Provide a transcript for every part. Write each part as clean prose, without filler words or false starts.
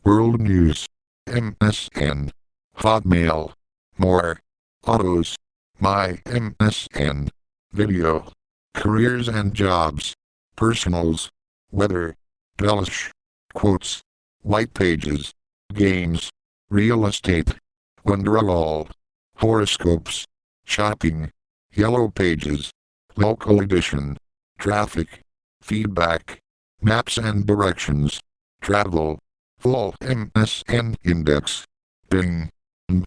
World News, MSN, Hotmail, more, Autos, My MSN, Video, Careers and Jobs, Personals, Weather, Bellish, Quotes, White Pages, Games, Real Estate, Wonderwall, Horoscopes, Shopping, Yellow Pages, Local Edition, Traffic, Feedback, Maps and Directions, Travel, Full MSN Index, Bing,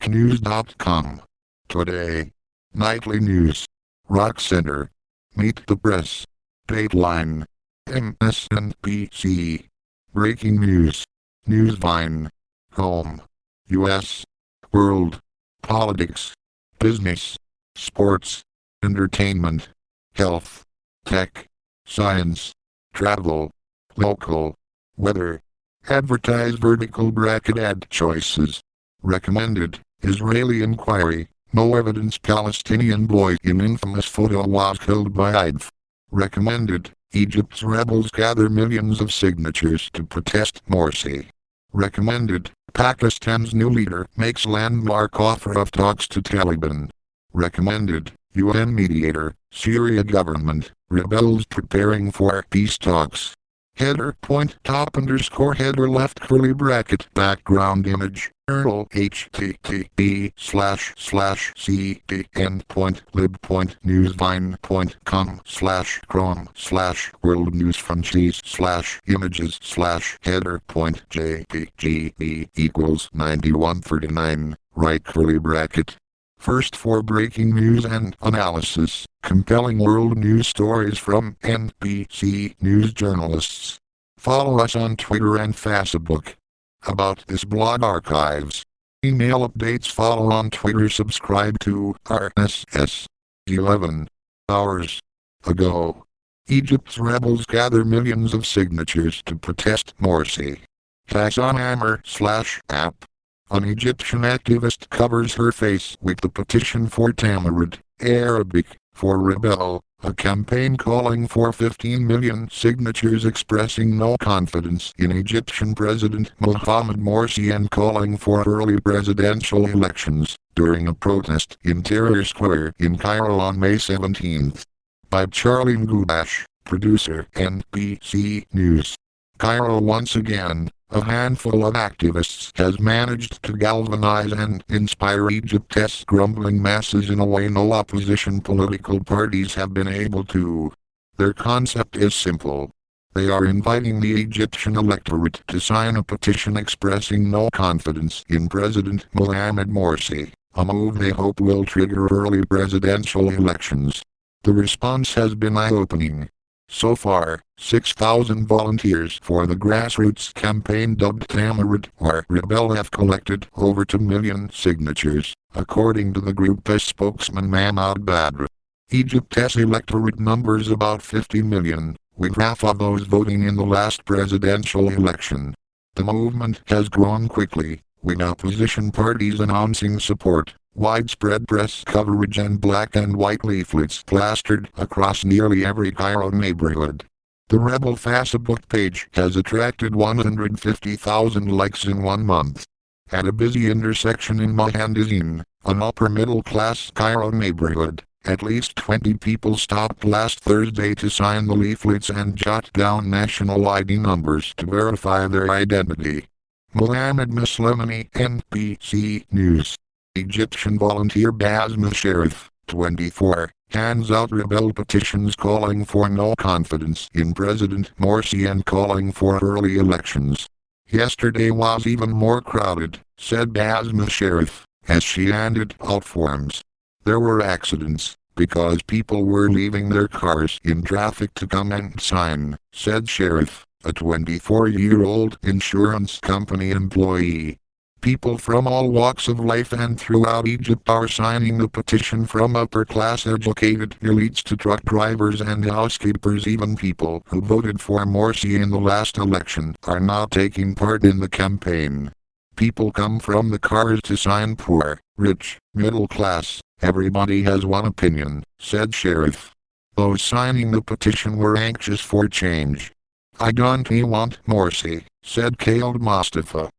News.com, Today, Nightly News, Rock Center, Meet the Press, Dateline, MSNBC, Breaking News, Newsvine, Home, US, World, Politics, Business, Sports, Entertainment, Health, Tech, Science, Travel, Local, Weather, Advertise vertical bracket ad choices. Recommended, Israeli inquiry, no evidence Palestinian boy in infamous photo was killed by IDF. Recommended, Egypt's rebels gather millions of signatures to protest Morsi. Recommended, Pakistan's new leader makes landmark offer of talks to Taliban. Recommended, UN mediator, Syria government, rebels preparing for peace talks. Header point top underscore header left curly bracket background image URL http://cd.lib.newsvine.com/chrome/world news franchise/images/header point jpg equals 9139 right curly bracket. First for breaking news and analysis, compelling world news stories from NBC News journalists. Follow us on Twitter and Facebook. About this blog archives. Email updates follow on Twitter subscribe to RSS. 11 hours ago. Egypt's rebels gather millions of signatures to protest Morsi. Hassan Amr/app. An Egyptian activist covers her face with the petition for Tamarud, Arabic, for rebel, a campaign calling for 15 million signatures expressing no confidence in Egyptian President Mohamed Morsi and calling for early presidential elections, during a protest in Tahrir Square in Cairo on May 17. By Charlie Ngudash, producer NBC News. Cairo once again. A handful of activists has managed to galvanize and inspire Egypt's grumbling masses in a way no opposition political parties have been able to. Their concept is simple. They are inviting the Egyptian electorate to sign a petition expressing no confidence in President Mohamed Morsi, a move they hope will trigger early presidential elections. The response has been eye-opening. So far, 6,000 volunteers for the grassroots campaign dubbed Tamarud or Rebel have collected over 2 million signatures, according to the group's spokesman Mahmoud Badr. Egypt's electorate numbers about 50 million, with half of those voting in the last presidential election. The movement has grown quickly, with opposition parties announcing support. Widespread press coverage and black and white leaflets plastered across nearly every Cairo neighborhood. The Rebel Facebook page has attracted 150,000 likes in 1 month. At a busy intersection in Mohandizin, an upper-middle-class Cairo neighborhood, at least 20 people stopped last Thursday to sign the leaflets and jot down national ID numbers to verify their identity. Mohamed Muslimani, NBC News. Egyptian volunteer Basma Sharif, 24, hands out rebel petitions calling for no confidence in President Morsi and calling for early elections. Yesterday was even more crowded, said Basma Sharif, as she handed out forms. There were accidents, because people were leaving their cars in traffic to come and sign, said Sharif, a 24-year-old insurance company employee. People from all walks of life and throughout Egypt are signing the petition, from upper-class educated elites to truck drivers and housekeepers. Even people who voted for Morsi in the last election are now taking part in the campaign. People come from the cars to sign, poor, rich, middle class, everybody has one opinion, said Sharif. Those signing the petition were anxious for change. I don't want Morsi, said Khaled Mustafa,